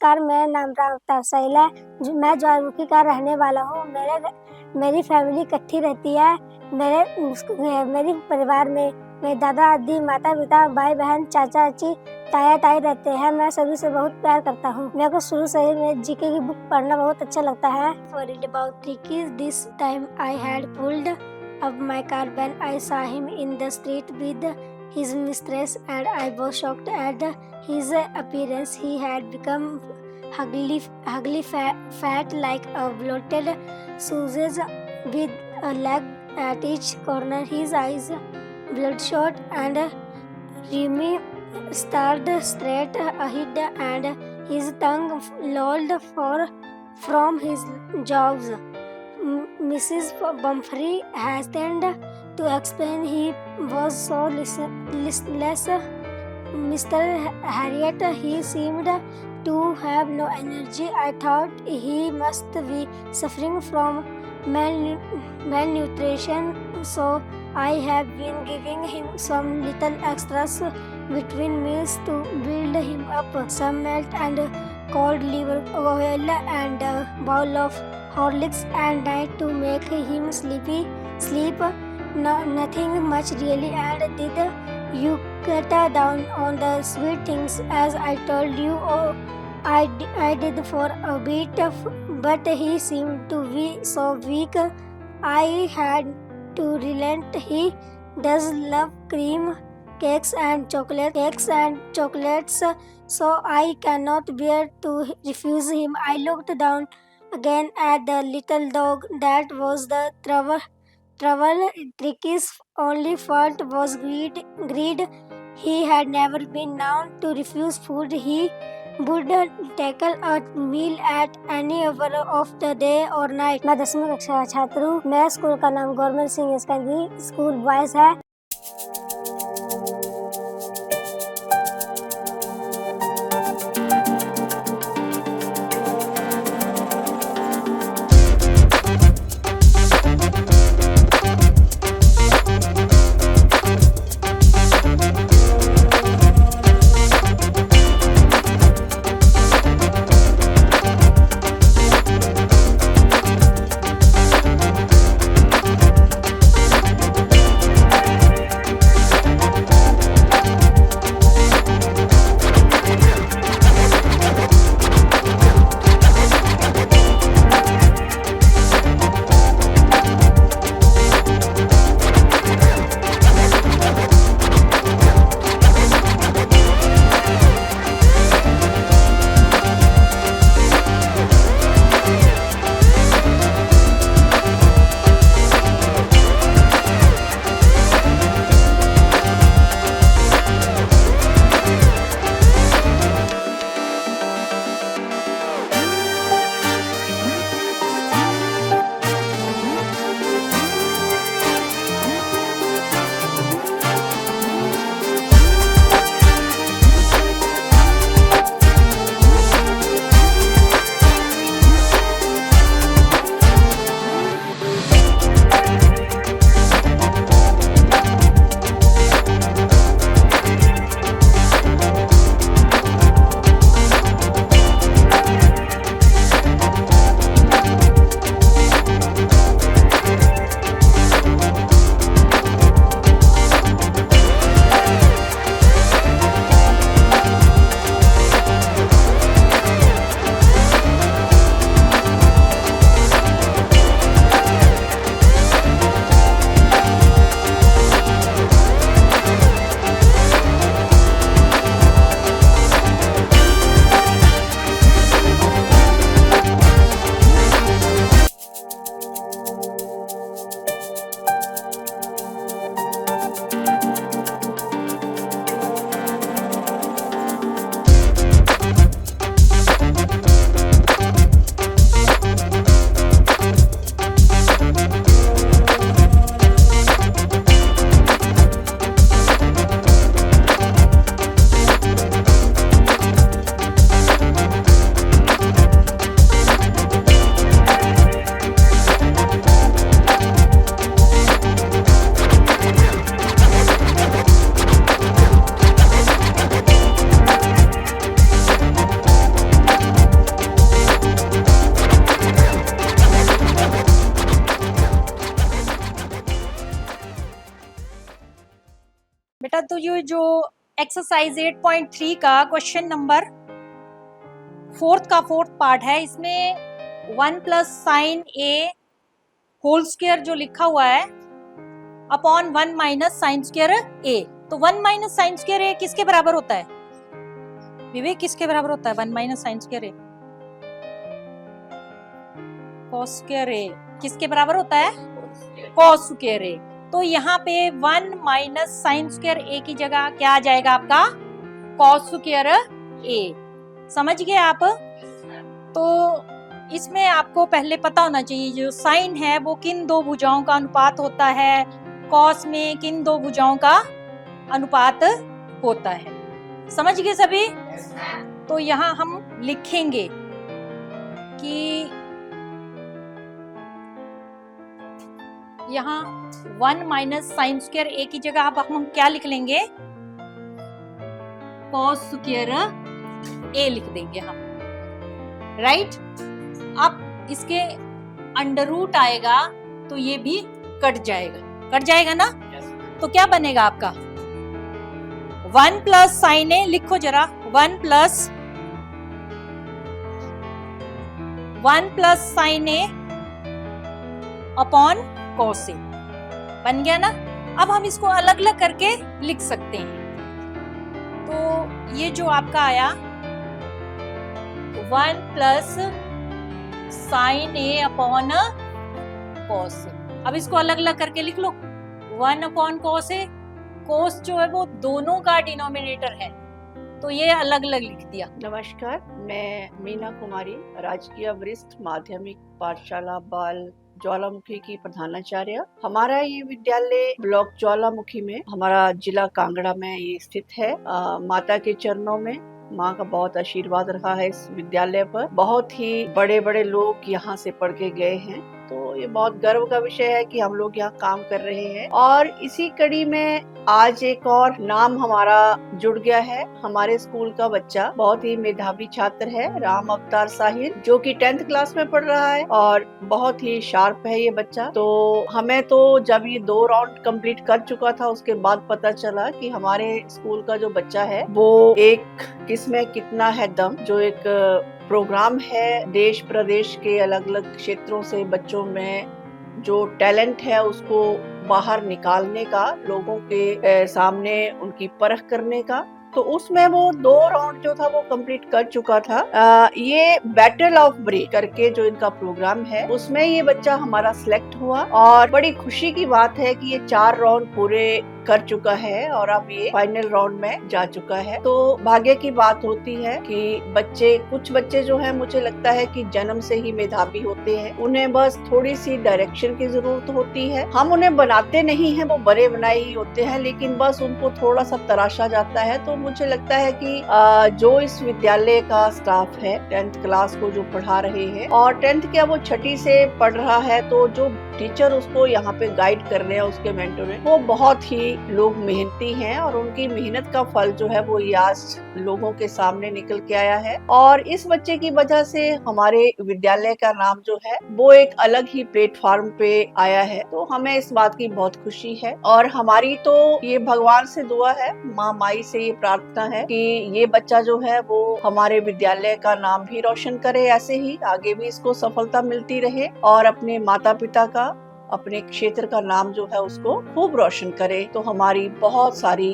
नमस्कार, मेरा नाम रावता साहिल है। मैं ज्वारमुखी का रहने वाला हूँ। मेरी फैमिली इकट्ठी रहती है। मेरे परिवार में मेरे दादा दादी, माता पिता, भाई बहन, चाचा चाची, ताया ताई रहते हैं। मैं सभी से बहुत प्यार करता हूँ। मेरे को शुरू से ही मेरे जीके की बुक पढ़ना बहुत अच्छा लगता है। Worried about Ricky, this time I had pulled up my car when I saw him in the street with his mistress, and I was shocked at his appearance. He had become ugly, fat like a bloated sausage with a leg at each corner. His eyes bloodshot and rheumy stared straight ahead, and his tongue lolled from his jaws. Mrs. Pumphrey hastened to explain he was so listless. Mr. Harriet, he seemed to have no energy. I thought he must be suffering from malnutrition, so I have been giving him some little extras between meals to build him up. Some milk and cold liver oil and a bowl of Horlicks at night to make him sleep. No, nothing much really. And did you cut down on the sweet things as I told you? Oh, I did for a bit, but he seemed to be so weak. I had to relent. He does love cream cakes and chocolates, so I cannot bear to refuse him. I looked down again at the little dog. That was the trouble. Ricky's only fault was greed. He had never been known to refuse food. He would tackle a meal at any hour of the day or night. मैं 10वीं कक्षा का छात्र हूँ। मेरे school का नाम government senior secondary school boys है। बेटा तो ये जो एक्सरसाइज 8.3 का क्वेश्चन नंबर 4th पार्ट है, इसमें 1 प्लस साइन ए होल स्क्वायर जो लिखा हुआ है अपॉन 1 माइनस साइन स्क्वायर ए। तो 1 माइनस साइन स्क्वायर ए किसके बराबर होता है विवेक? किसके बराबर होता है 1 माइनस साइन स्क्वायर ए? कॉस स्क्वायर ए किसके बराबर होता है? कॉस स्क्वायर ए। तो यहाँ पे 1 माइनस साइन स्क्वायर ए की जगह क्या आ जाएगा आपका? कॉस स्क्वायर ए। समझ गए आप? तो इसमें आपको पहले पता होना चाहिए जो साइन है वो किन दो भुजाओं का अनुपात होता है, कॉस में किन दो भुजाओं का अनुपात होता है। समझ गए सभी? तो यहाँ हम लिखेंगे कि यहाँ 1 माइनस साइन स्क्वायर ए की जगह अब हम क्या लिख लेंगे? कॉस स्क्वायर ए लिख देंगे हम, राइट। अब इसके अंडर रूट आएगा तो ये भी कट जाएगा ना। तो क्या बनेगा आपका? 1 प्लस साइन ए लिखो जरा, 1 plus sign A upon cos A बन गया ना। अब हम इसको अलग अलग करके लिख सकते हैं। तो ये जो आपका आया 1 plus sign A upon cos A, अब इसको अलग अलग करके लिख लो 1 अपॉन कॉस ए। कॉस जो है वो दोनों का डिनोमिनेटर है, तो ये अलग अलग लिख दिया। नमस्कार, मैं मीना कुमारी, राजकीय वरिष्ठ माध्यमिक पाठशाला बाल ज्वालामुखी की प्रधानाचार्य। हमारा ये विद्यालय ब्लॉक ज्वालामुखी में, हमारा जिला कांगड़ा में ये स्थित है। माता के चरणों में माँ का बहुत आशीर्वाद रहा है इस विद्यालय पर। बहुत ही बड़े बड़े लोग यहाँ से पढ़ के गए हैं, तो ये बहुत गर्व का विषय है कि हम लोग यहाँ काम कर रहे हैं। और इसी कड़ी में आज एक और नाम हमारा जुड़ गया है। हमारे स्कूल का बच्चा बहुत ही मेधावी छात्र है, राम अवतार साहिल, जो कि 10th क्लास में पढ़ रहा है और बहुत ही शार्प है ये बच्चा। तो हमें तो जब ये 2 राउंड कंप्लीट कर चुका था उसके बाद पता चला कि हमारे स्कूल का जो बच्चा है वो एक किसमें कितना है दम। जो एक प्रोग्राम है देश प्रदेश के अलग अलग क्षेत्रों से बच्चों में जो टैलेंट है उसको बाहर निकालने का, लोगों के सामने उनकी परख करने का, तो उसमें वो 2 राउंड जो था वो कंप्लीट कर चुका था। ये बैटल ऑफ ब्रेक करके जो इनका प्रोग्राम है उसमें ये बच्चा हमारा सिलेक्ट हुआ और बड़ी खुशी की बात है कि ये 4 राउंड पूरे कर चुका है और अब ये फाइनल राउंड में जा चुका है। तो भाग्य की बात होती है कि कुछ बच्चे जो है मुझे लगता है कि जन्म से ही मेधावी होते हैं, उन्हें बस थोड़ी सी डायरेक्शन की जरूरत होती है। हम उन्हें बनाते नहीं हैं, वो बड़े बनाए ही होते हैं, लेकिन बस उनको थोड़ा सा तराशा जाता है। तो मुझे लगता है कि जो इस विद्यालय का स्टाफ है 10th क्लास को जो पढ़ा रहे हैं और 10th क्या वो 6ठी से पढ़ रहा है, तो जो टीचर उसको यहाँ पे गाइड कर रहे हैं, उसके मेंटर हैं, वो बहुत ही लोग मेहनती हैं और उनकी मेहनत का फल जो है वो ये आज लोगों के सामने निकल के आया है। और इस बच्चे की वजह से हमारे विद्यालय का नाम जो है वो एक अलग ही प्लेटफॉर्म पे आया है। तो हमें इस बात की बहुत खुशी है और हमारी तो ये भगवान से दुआ है, माँ माई से ये प्रार्थना है कि ये बच्चा जो है वो हमारे विद्यालय का नाम भी रोशन करे, ऐसे ही आगे भी इसको सफलता मिलती रहे और अपने माता पिता का, अपने क्षेत्र का नाम जो है उसको खूब रोशन करे। तो हमारी बहुत सारी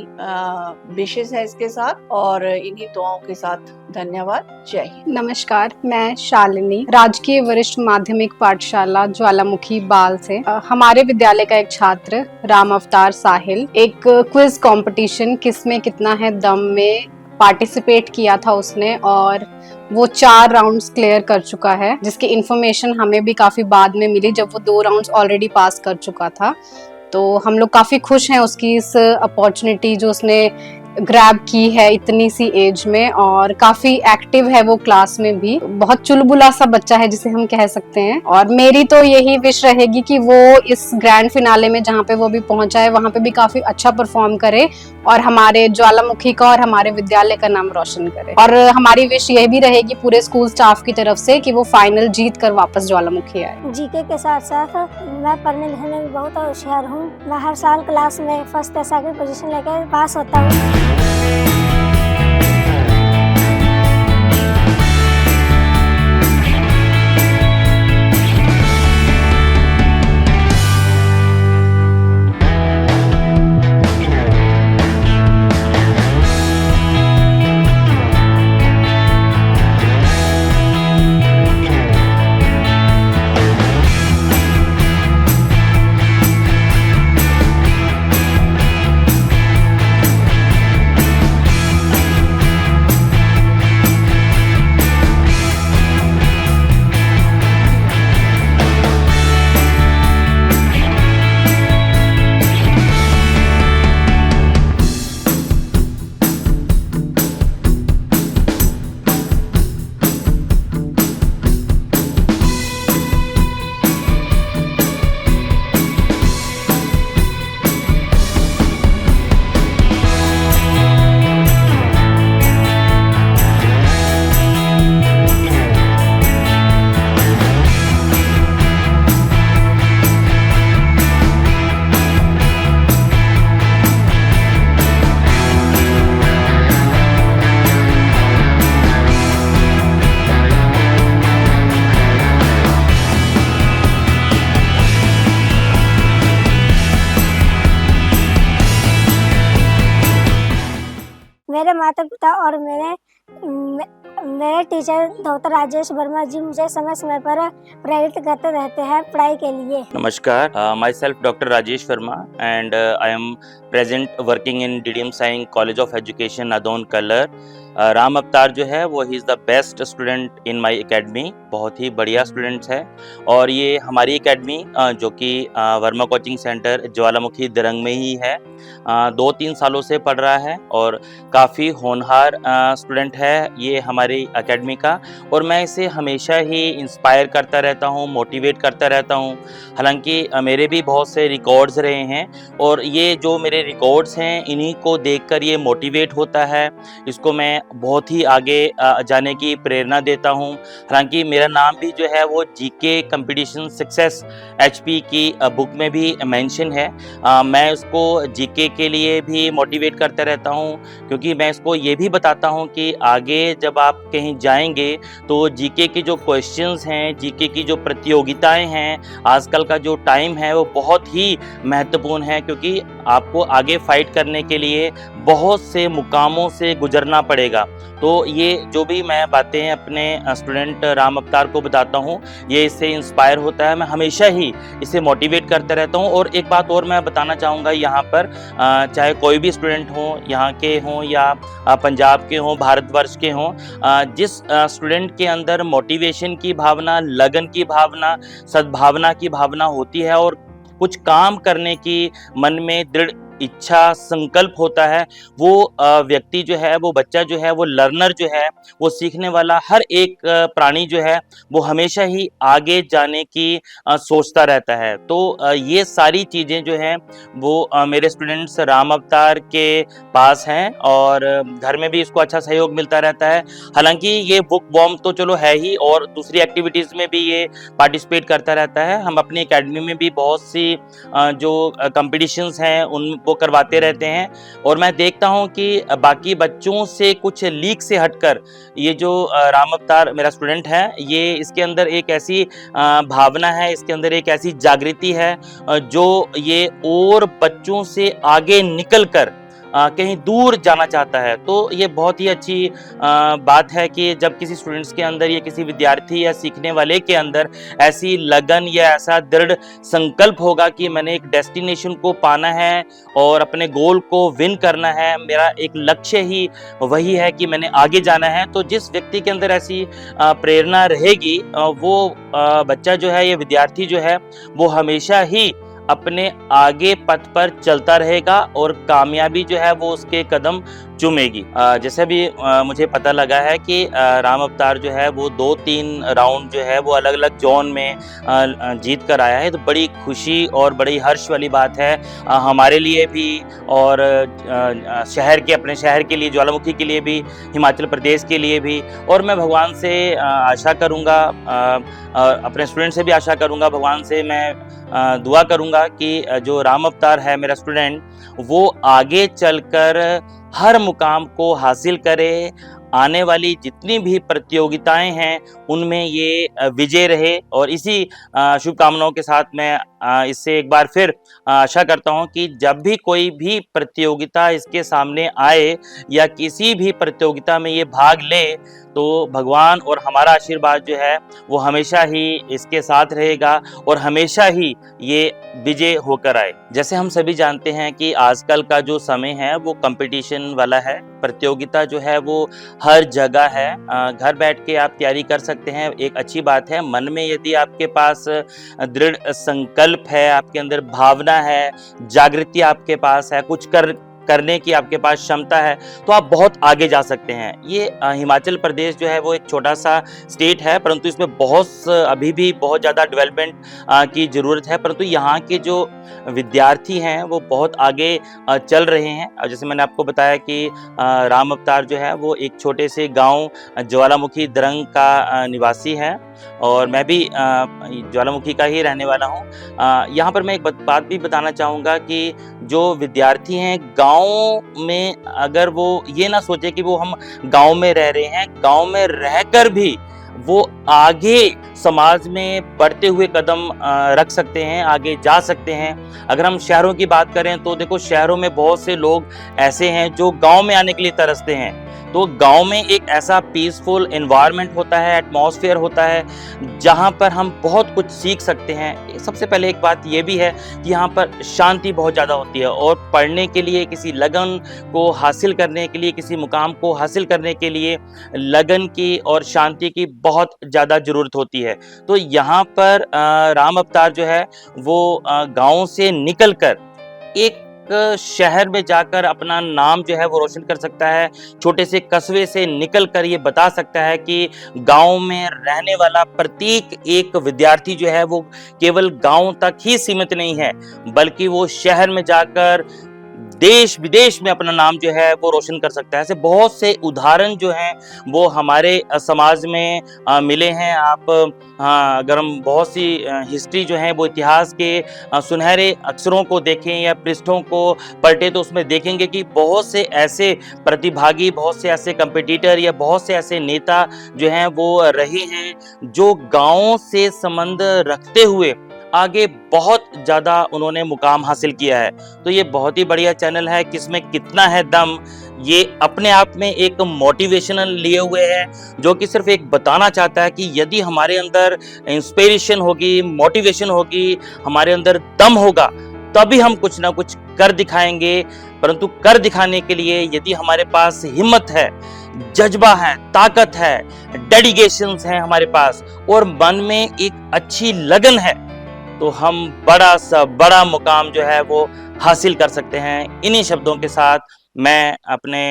विशेष है इसके साथ और इन्हीं दुआओं के साथ धन्यवाद। जय हिंद। नमस्कार, मैं शालिनी, राजकीय वरिष्ठ माध्यमिक पाठशाला ज्वालामुखी बाल से हमारे विद्यालय का एक छात्र राम अवतार साहिल एक क्विज कंपटीशन किसमें कितना है दम में पार्टिसिपेट किया था उसने और वो 4 राउंड्स क्लियर कर चुका है, जिसकी इन्फॉर्मेशन हमें भी काफी बाद में मिली जब वो 2 राउंड्स ऑलरेडी पास कर चुका था। तो हम लोग काफी खुश हैं उसकी इस अपॉर्चुनिटी जो उसने ग्रैब की है इतनी सी एज में, और काफी एक्टिव है वो क्लास में भी। बहुत चुलबुला सा बच्चा है जिसे हम कह सकते हैं। और मेरी तो यही विश रहेगी कि वो इस ग्रैंड फिनाले में जहाँ पे वो भी पहुंचा है वहाँ पे भी काफी अच्छा परफॉर्म करे और हमारे ज्वालामुखी का और हमारे विद्यालय का नाम रोशन करे। और हमारी विश यह भी रहेगी पूरे स्कूल स्टाफ की तरफ से कि वो फाइनल जीत कर वापस ज्वालामुखी आए। जीके के साथ साथ मैं पढ़ने लिखने में बहुत होशियार हूँ। मैं हर साल क्लास में फर्स्ट या सेकंड पोजीशन लेकर पास होता हूँ। मेरे माता पिता और मेरे टीचर डॉक्टर राजेश वर्मा जी मुझे समय समय पर प्रेरित करते रहते हैं पढ़ाई के लिए। नमस्कार, my self doctor Rajesh Verma and I am present working in DDM saying college of education Nadaun colour. Ram अवतार जो है वो he is the best student in my academy. बहुत ही बढ़िया स्टूडेंट्स है और ये हमारी एकेडमी जो कि वर्मा कोचिंग सेंटर ज्वालामुखी दिरंग में ही है, 2-3 सालों से पढ़ रहा है और काफ़ी होनहार स्टूडेंट है ये हमारी एकेडमी का। और मैं इसे हमेशा ही इंस्पायर करता रहता हूँ, मोटिवेट करता रहता हूँ। हालांकि मेरे भी बहुत से रिकॉर्ड्स रहे हैं और ये जो मेरे रिकॉर्ड्स हैं इन्हीं को देखकर ये मोटिवेट होता है, इसको मैं बहुत ही आगे जाने की प्रेरणा देता हूँ। हालांकि मेरा नाम भी जो है वो जीके कंपटीशन सक्सेस एचपी की बुक में भी मेंशन है। मैं उसको जीके के लिए भी मोटिवेट करता रहता हूँ क्योंकि मैं इसको ये भी बताता हूँ कि आगे जब आप कहीं जाएंगे तो जीके के जो क्वेश्चंस हैं, जीके की जो प्रतियोगिताएं हैं, आजकल का जो टाइम है वो बहुत ही महत्वपूर्ण है क्योंकि आपको आगे फाइट करने के लिए बहुत से मुकामों से गुजरना पड़ेगा। तो ये जो भी मैं बातें अपने स्टूडेंट राम अवतार को बताता हूँ ये इससे इंस्पायर होता है। मैं हमेशा ही इसे मोटिवेट करता रहता हूँ। और एक बात और मैं बताना चाहूँगा यहाँ पर, चाहे कोई भी स्टूडेंट हो, यहाँ के हों या पंजाब के हों, भारतवर्ष के हों, जिस स्टूडेंट के अंदर मोटिवेशन की भावना, लगन की भावना, सद्भावना की भावना होती है और कुछ काम करने की मन में दृढ़ इच्छा संकल्प होता है, वो व्यक्ति जो है, वो बच्चा जो है, वो लर्नर जो है, वो सीखने वाला हर एक प्राणी जो है वो हमेशा ही आगे जाने की सोचता रहता है। तो ये सारी चीज़ें जो हैं वो मेरे स्टूडेंट्स राम अवतार के पास हैं और घर में भी इसको अच्छा सहयोग मिलता रहता है। हालांकि ये बुक वॉर्म तो चलो है ही और दूसरी एक्टिविटीज़ में भी ये पार्टिसिपेट करता रहता है। हम अपनी एकेडमी में भी बहुत सी जो कंपटीशंस हैं उन वो करवाते रहते हैं और मैं देखता हूं कि बाकी बच्चों से कुछ लीक से हटकर ये जो राम अवतार मेरा स्टूडेंट है, ये इसके अंदर एक ऐसी भावना है, इसके अंदर एक ऐसी जागृति है जो ये और बच्चों से आगे निकलकर कहीं दूर जाना चाहता है। तो ये बहुत ही अच्छी बात है कि जब किसी स्टूडेंट्स के अंदर या किसी विद्यार्थी या सीखने वाले के अंदर ऐसी लगन या ऐसा दृढ़ संकल्प होगा कि मैंने एक डेस्टिनेशन को पाना है और अपने गोल को विन करना है, मेरा एक लक्ष्य ही वही है कि मैंने आगे जाना है। तो जिस व्यक्ति के अंदर ऐसी प्रेरणा रहेगी वो बच्चा जो है, ये विद्यार्थी जो है, वो हमेशा ही अपने आगे पथ पर चलता रहेगा और कामयाबी जो है वो उसके कदम चूमेगी। जैसे भी मुझे पता लगा है कि राम अवतार जो है वो 2-3 राउंड जो है वो अलग अलग जोन में जीत कर आया है, तो बड़ी खुशी और बड़ी हर्ष वाली बात है हमारे लिए भी और शहर के, अपने शहर के लिए, ज्वालामुखी के लिए भी, हिमाचल प्रदेश के लिए भी। और मैं भगवान से आशा करूँगा, अपने स्टूडेंट से भी आशा करूँगा, भगवान से मैं दुआ करूँगा कि जो राम अवतार है मेरा स्टूडेंट, वो आगे चलकर हर मुकाम को हासिल करे, आने वाली जितनी भी प्रतियोगिताएं हैं उनमें ये विजय रहे। और इसी शुभकामनाओं के साथ मैं इससे एक बार फिर आशा करता हूं कि जब भी कोई भी प्रतियोगिता इसके सामने आए या किसी भी प्रतियोगिता में ये भाग ले, तो भगवान और हमारा आशीर्वाद जो है वो हमेशा ही इसके साथ रहेगा और हमेशा ही ये विजय होकर आए। जैसे हम सभी जानते हैं कि आजकल का जो समय है वो कंपटीशन वाला है, प्रतियोगिता जो है वो हर जगह है। घर बैठ के आप तैयारी कर सकते हैं, एक अच्छी बात है। मन में यदि आपके पास दृढ़ संकल्प है, आपके अंदर भावना है, जागृति आपके पास है, कुछ करने की आपके पास क्षमता है, तो आप बहुत आगे जा सकते हैं। ये हिमाचल प्रदेश जो है वो एक छोटा सा स्टेट है, परंतु इसमें अभी भी बहुत ज़्यादा डेवलपमेंट की ज़रूरत है। परंतु यहाँ के जो विद्यार्थी हैं वो बहुत आगे चल रहे हैं। और जैसे मैंने आपको बताया कि राम अवतार जो है वो एक छोटे से गांव ज्वालामुखी द्रंग का निवासी है और मैं भी ज्वालामुखी का ही रहने वाला हूँ। यहाँ पर मैं एक बात भी बताना चाहूँगा कि जो विद्यार्थी हैं गांव में, अगर वो ये ना सोचे कि वो हम गांव में रह रहे हैं, गांव में रहकर भी वो आगे समाज में बढ़ते हुए कदम रख सकते हैं, आगे जा सकते हैं। अगर हम शहरों की बात करें तो देखो, शहरों में बहुत से लोग ऐसे हैं जो गांव में आने के लिए तरसते हैं। तो गांव में एक ऐसा पीसफुल एनवायरनमेंट होता है, एटमॉस्फेयर होता है, जहां पर हम बहुत कुछ सीख सकते हैं। सबसे पहले एक बात ये भी है कि यहाँ पर शांति बहुत ज़्यादा होती है और पढ़ने के लिए, किसी लगन को हासिल करने के लिए, किसी मुकाम को हासिल करने के लिए लगन की और शांति की बहुत ज़्यादा ज़रूरत होती है। तो यहाँ पर राम अवतार जो है वो गाँव से निकल कर एक शहर में जाकर अपना नाम जो है वो रोशन कर सकता है। छोटे से कस्बे से निकलकर ये बता सकता है कि गांव में रहने वाला प्रत्येक एक विद्यार्थी जो है वो केवल गांव तक ही सीमित नहीं है, बल्कि वो शहर में जाकर देश विदेश में अपना नाम जो है वो रोशन कर सकता है। ऐसे बहुत से उदाहरण जो हैं वो हमारे समाज में मिले हैं। आप अगर हम बहुत सी हिस्ट्री जो है वो इतिहास के सुनहरे अक्षरों को देखें या पृष्ठों को पलटें, तो उसमें देखेंगे कि बहुत से ऐसे प्रतिभागी, बहुत से ऐसे कंपटीटर या बहुत से ऐसे नेता जो हैं वो रहे हैं जो गाँव से संबंध रखते हुए आगे बहुत ज़्यादा उन्होंने मुकाम हासिल किया है। तो ये बहुत ही बढ़िया चैनल है किसमें कितना है दम, ये अपने आप में एक मोटिवेशनल लिए हुए है, जो कि सिर्फ एक बताना चाहता है कि यदि हमारे अंदर इंस्पिरेशन होगी, मोटिवेशन होगी, हमारे अंदर दम होगा, तभी हम कुछ ना कुछ कर दिखाएंगे। परंतु कर दिखाने के लिए यदि हमारे पास हिम्मत है, जज्बा है, ताकत है, डेडिकेशंस है हमारे पास और मन में एक अच्छी लगन है, तो हम बड़ा सा बड़ा मुकाम जो है वो हासिल कर सकते हैं। इन्हीं शब्दों के साथ मैं अपने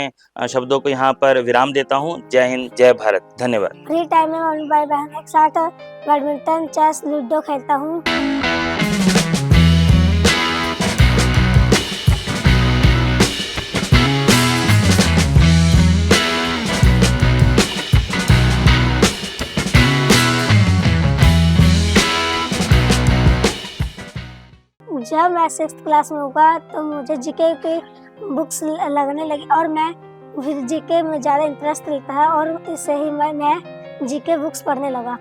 शब्दों को यहाँ पर विराम देता हूँ। जय हिंद, जय भारत, धन्यवाद। फ्री टाइम में मम्मी भाई बहन के साथ बैडमिंटन, चेस, लूडो खेलता हूँ। जब मैं 6th क्लास में हुआ तो मुझे जीके की बुक्स लगने लगी और मैं फिर जीके में ज़्यादा इंटरेस्ट लेता है और इससे ही मैं जीके बुक्स पढ़ने लगा।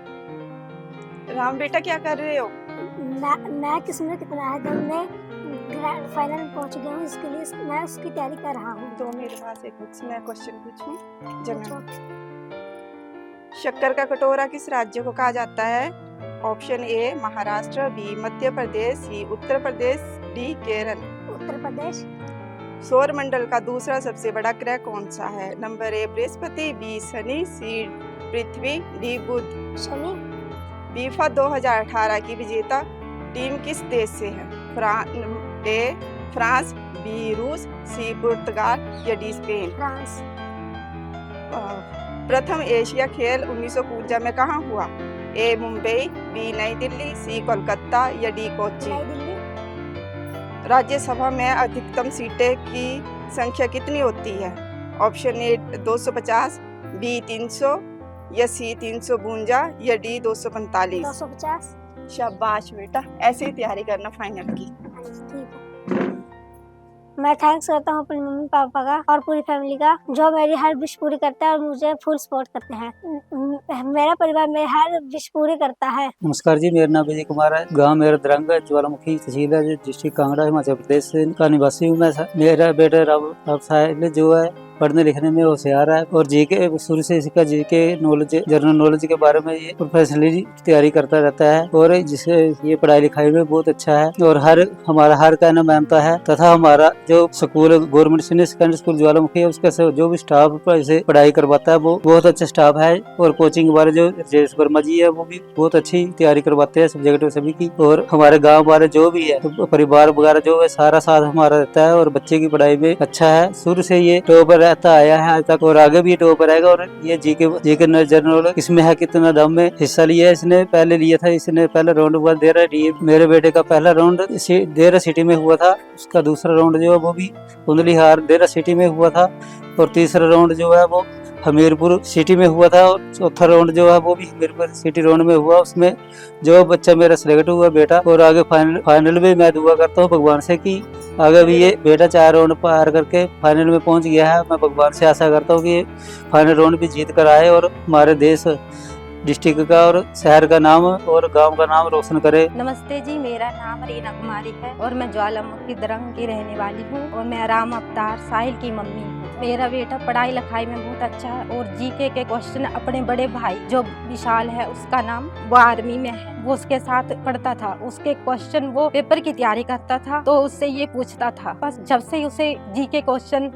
राम बेटा क्या कर रहे हो? मैं किस्मत कितना है जब मैं ग्रैंड फाइनल में पहुंच गया हूँ, इसके लिए मैं उसकी तैयारी कर रहा हूँ। तो मेरे पास एक बुक्स में क्वेश्चन पूछूं? जरूर। शक्कर का कटोरा किस राज्य को कहा जाता है? Option A Maharashtra, B Madhya Pradesh, C Uttar Pradesh, D Kerala. Uttar Pradesh. सौर मंडल का दूसरा सबसे बड़ा ग्रह कौन सा है? नंबर ए बृहस्पति, बी शनि, सी पृथ्वी, डी बुध। शनि। फीफा 2018 की विजेता टीम किस देश से है? ए फ्रांस, बी रूस, सी पुर्तगाल या डी स्पेन। फ्रांस। प्रथम एशिया खेल 1951 में कहाँ हुआ? ए मुंबई, बी नई दिल्ली, सी कोलकाता या डी कोच्चि। नई दिल्ली। राज्यसभा में अधिकतम सीटें की संख्या कितनी होती है? ऑप्शन ए 250, बी 300 या सी 352 या डी 245। 250। शाबाश बेटा, ऐसे ही तैयारी करना फाइनल की। ठीक है। मैं थैंक्स करता हूँ अपने मम्मी पापा का और पूरी फैमिली का, जो मेरी हर विश पूरी करता है और मुझे फुल सपोर्ट करते हैं। मेरा परिवार मेरी हर विश पूरी करता है। नमस्कार जी, मेरा नाम विजय कुमार है। गांव मेरा दरंग है, ज्वालामुखी तहसील है, डिस्ट्रिक्ट कांगड़ा, हिमाचल प्रदेश का निवासी हूँ मैं। मेरा बेटा राव साहिल जो है पढ़ने लिखने में होशियार है और जीके शुरू से इसका जीके नॉलेज, जनरल नॉलेज के बारे में ये प्रोफेशनली तैयारी करता रहता है और जिससे ये पढ़ाई लिखाई में बहुत अच्छा है और हमारा हर कहना मानता है। तथा हमारा जो school government senior secondary school ज्वालामुखी है, उसका जो भी स्टाफ इसे पढ़ाई करवाता है वो बहुत अच्छा स्टाफ है। और कोचिंग वाले जो राजेश वर्मा जी है वो भी बहुत अच्छी तैयारी करवाते हैं सब्जेक्ट सभी की। और हमारे गाँव वाले जो भी है परिवार वगैरह जो है सारा साथ हमारा रहता है और बच्चे की पढ़ाई में अच्छा है। शुरू से ये टॉपर रहता आया है आज तक और आगे भी टॉप रहेगा। और ये जीके जनरल इसमें है कितना दम में हिस्सा लिया इसने, पहले लिया था इसने, पहला राउंड हुआ देरा डी। मेरे बेटे का पहला राउंड देरा सिटी में हुआ था, उसका दूसरा राउंड जो है वो भी कुंडलीहार देरा सिटी में हुआ था और तीसरा राउंड जो है वो हमीरपुर सिटी में हुआ था और चौथा राउंड जो है वो भी हमीरपुर सिटी राउंड में हुआ। उसमें जो बच्चा मेरा सिलेक्ट हुआ बेटा, और आगे फाइनल में मैं दुआ करता हूँ भगवान से कि आगे भी ये बेटा 4 राउंड पार करके फाइनल में पहुंच गया है। मैं भगवान से आशा करता हूँ कि फाइनल राउंड भी जीत कर आए और हमारे देश, डिस्ट्रिक्ट का और शहर का नाम और गांव का नाम रोशन करे। नमस्ते जी, मेरा नाम रीना कुमारी है और मैं ज्वालामुखी दरंग की रहने वाली हूँ और मैं राम अवतार साहिल की मम्मी हूँ। मेरा बेटा पढ़ाई लिखाई में बहुत अच्छा है और जीके के क्वेश्चन अपने बड़े भाई जो विशाल है, उसका नाम, वो आर्मी में है, वो उसके साथ पढ़ता था। उसके क्वेश्चन वो पेपर की तैयारी करता था तो उससे ये पूछता था। बस जब से उसे जीके क्वेश्चन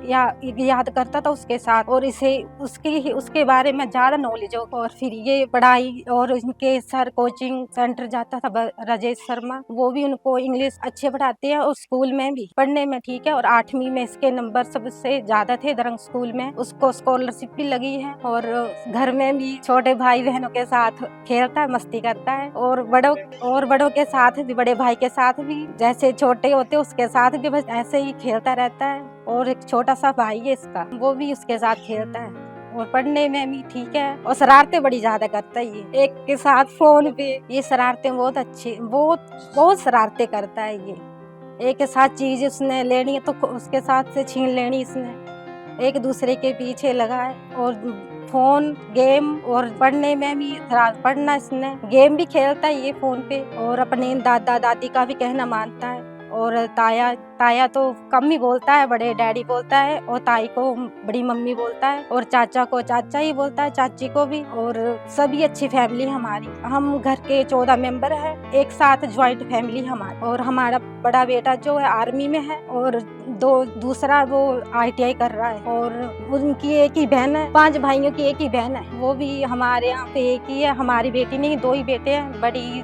याद करता था उसके साथ और इसे उसके बारे में ज्यादा नॉलेज हो। और फिर ये पढ़ाई और इनके सर कोचिंग सेंटर जाता था राजेश शर्मा, वो भी उनको इंग्लिश अच्छे पढ़ाते हैं और स्कूल में भी पढ़ने में ठीक है। और 8वीं में इसके नंबर सबसे ज्यादा थे दरंग स्कूल में, उसको स्कॉलरशिप भी लगी है। और घर में भी छोटे भाई बहनों के साथ खेलता है, मस्ती करता है और बड़ों के साथ भी, बड़े भाई के साथ भी जैसे छोटे होते उसके साथ भी बस ऐसे ही खेलता रहता है। और एक छोटा सा भाई है इसका, वो भी उसके साथ खेलता है और पढ़ने में भी ठीक है। और शरारतें बड़ी ज्यादा करता है ये, एक के साथ फोन पे, ये शरारतें बहुत अच्छी, बहुत शरारतें करता है ये। एक के साथ चीज उसने लेनी है तो उसके साथ से छीन लेनी इसने, एक दूसरे के पीछे लगा है। और फोन, गेम और पढ़ने में भी पढ़ना, इसने गेम भी खेलता है ये फोन पे। और अपने दादा दादी का भी कहना मानता है। और ताया तो कम ही बोलता है, बड़े डैडी बोलता है और ताई को बड़ी मम्मी बोलता है और चाचा को चाचा ही बोलता है, चाची को भी। और सभी अच्छी फैमिली हमारी, हम घर के 14 मेंबर है, एक साथ ज्वाइंट फैमिली हमारी। और हमारा बड़ा बेटा जो है आर्मी में है और दूसरा वो ITI कर रहा है। और उनकी एक ही बहन है, 5 भाइयों की एक ही बहन है, वो भी हमारे यहाँ पे एक ही है। हमारी बेटी नहीं, 2 ही बेटे हैं, बड़ी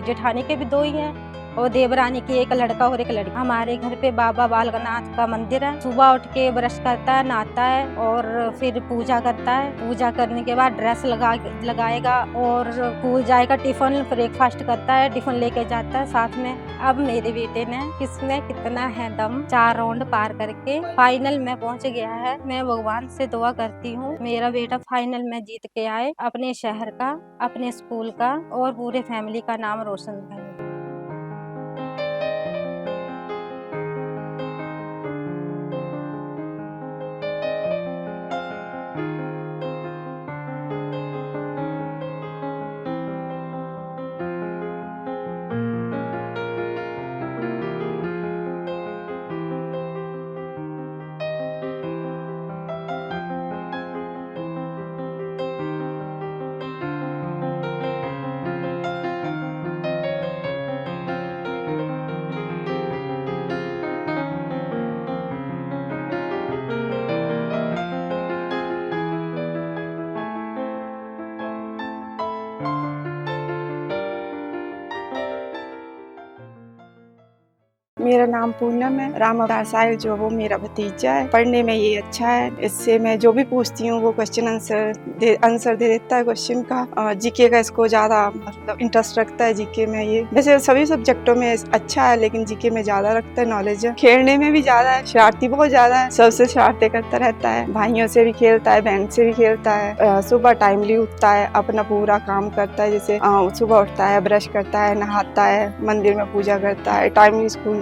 जेठानी के भी 2 ही हैं और देवरानी की एक लड़का और एक लड़की। हमारे घर पे बाबा बालकनाथ का मंदिर है। सुबह उठ के ब्रश करता है, नहाता है और फिर पूजा करता है। पूजा करने के बाद ड्रेस लगाएगा और स्कूल जाएगा, टिफिन ब्रेकफास्ट करता है, टिफिन लेके जाता है साथ में। अब मेरे बेटे ने किसमें कितना है दम, 4 राउंड पार करके फाइनल में पहुंच गया है। मैं भगवान से दुआ करती हूँ मेरा बेटा फाइनल में जीत के आए, अपने शहर का, अपने स्कूल का और पूरे फैमिली का नाम रोशन करे। मेरा नाम पूनम है। राम अवतार साहिल जो वो मेरा भतीजा है। पढ़ने में ये अच्छा है, इससे मैं जो भी पूछती हूँ वो क्वेश्चन आंसर दे देता है क्वेश्चन का। जीके का इसको ज्यादा मतलब इंटरेस्ट रखता है जीके में। ये वैसे सभी सब्जेक्टों में अच्छा है लेकिन जीके में ज्यादा रखता है नॉलेज। खेलने में भी ज्यादा है, शरारती बहुत ज्यादा है, सबसे शरारतें करता रहता है, भाइयों से भी खेलता है, बहन से भी खेलता है। सुबह टाइमली उठता है, अपना पूरा काम करता है, जैसे सुबह उठता है, ब्रश करता है, नहाता है, मंदिर में पूजा करता है, टाइमली स्कूल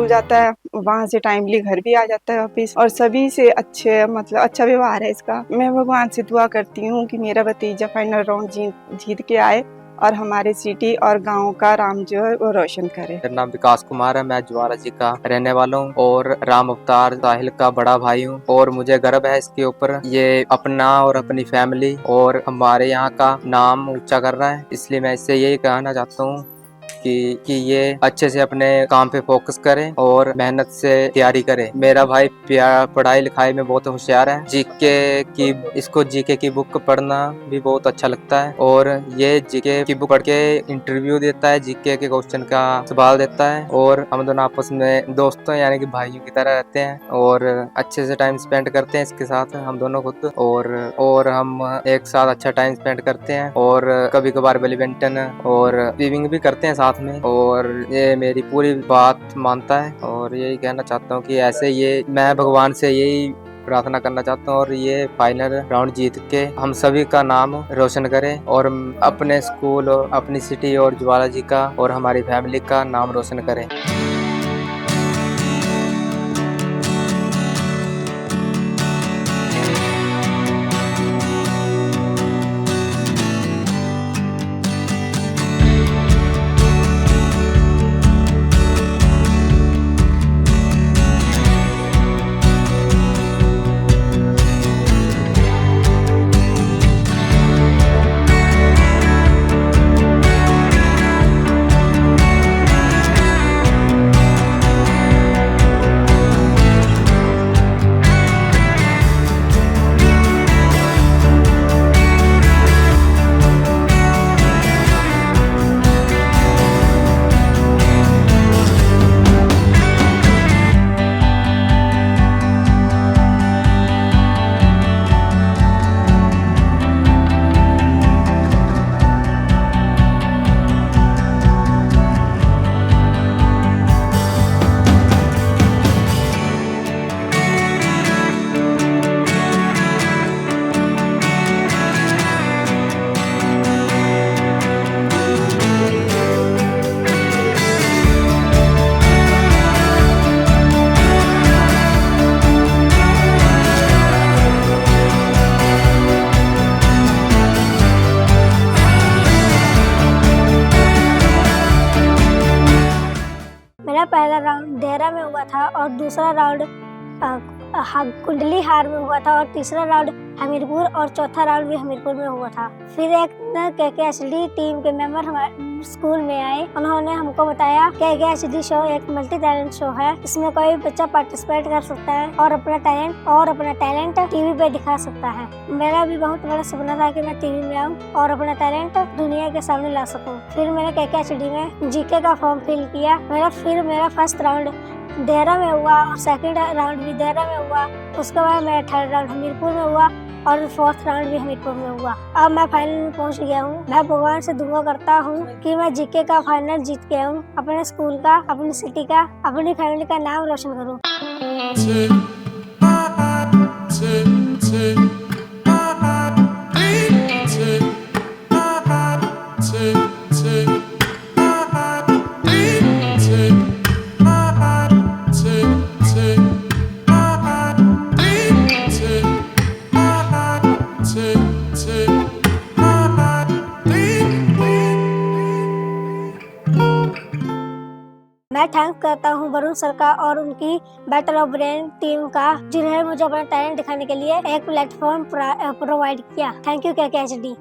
जाता है, वहाँ से टाइमली घर भी आ जाता है वापिस। और सभी से अच्छे मतलब अच्छा व्यवहार है इसका। मैं भगवान से दुआ करती हूँ कि मेरा भतीजा फाइनल राउंड जीत के आए और हमारे सिटी और गांव का नाम जो है वो रोशन करे। मेरा नाम विकास कुमार है। मैं ज्वाला जी का रहने वाला हूँ और राम अवतार साहिल का बड़ा भाई हूँ और मुझे गर्व है इसके ऊपर। ये अपना और अपनी फैमिली और हमारे यहाँ का नाम ऊंचा कर रहा है, इसलिए मैं इससे यही कहना चाहता हूँ कि ये अच्छे से अपने काम पे फोकस करे और मेहनत से तैयारी करे। मेरा भाई पढ़ाई लिखाई में बहुत होशियार है। इसको जीके की बुक पढ़ना भी बहुत अच्छा लगता है और ये जीके की बुक पढ़ के इंटरव्यू देता है, जीके के क्वेश्चन का सवाल देता है और हम दोनों आपस में दोस्तों यानी कि भाइयों की तरह रहते हैं और अच्छे से टाइम स्पेंड करते हैं इसके साथ हम दोनों खुद। और हम एक साथ अच्छा टाइम स्पेंड करते हैं और कभी कभार बैडमिंटन और स्विमिंग भी करते हैं साथ में। और ये मेरी पूरी बात मानता है और यही कहना चाहता हूँ कि ऐसे ये मैं भगवान से यही प्रार्थना करना चाहता हूँ और ये फाइनल राउंड जीत के हम सभी का नाम रोशन करें और अपने स्कूल और अपनी सिटी और ज्वाला जी का और हमारी फैमिली का नाम रोशन करें। मेरा पहला राउंड देहरा में हुआ था और दूसरा राउंड कुंडली हार में हुआ था और तीसरा राउंड हमीरपुर और चौथा राउंड भी हमीरपुर में हुआ था। फिर एक KKHD टीम के मेंबर हमारे स्कूल में आए, उन्होंने हमको बताया KKHD शो एक मल्टी टैलेंट शो है, इसमें कोई बच्चा पार्टिसिपेट कर सकता है और अपना टैलेंट टीवी पे दिखा सकता है। मेरा भी बहुत बड़ा सपना था कि मैं टीवी में आऊँ और अपना टैलेंट दुनिया के सामने ला सकूँ। फिर मैंने KKHD में जीके का फॉर्म फिल किया। मेरा फर्स्ट राउंड देहरा में हुआ और सेकंड राउंड भी देहरा में हुआ। उसके बाद मेरा थर्ड राउंड हमीरपुर में हुआ और फोर्थ राउंड भी हमीरपुर में हुआ। अब मैं फाइनल में पहुंच गया हूँ। मैं भगवान से दुआ करता हूँ कि मैं जीके का फाइनल जीत के आऊँ, अपने स्कूल का, अपनी सिटी का, अपनी फैमिली का नाम रोशन करूँ। मैं थैंक करता हूँ वरुण सर का और उनकी बैटल ऑफ ब्रेन टीम का, जिन्होंने मुझे अपना टैलेंट दिखाने के लिए एक प्लेटफॉर्म प्रोवाइड किया। Thank you KKHD।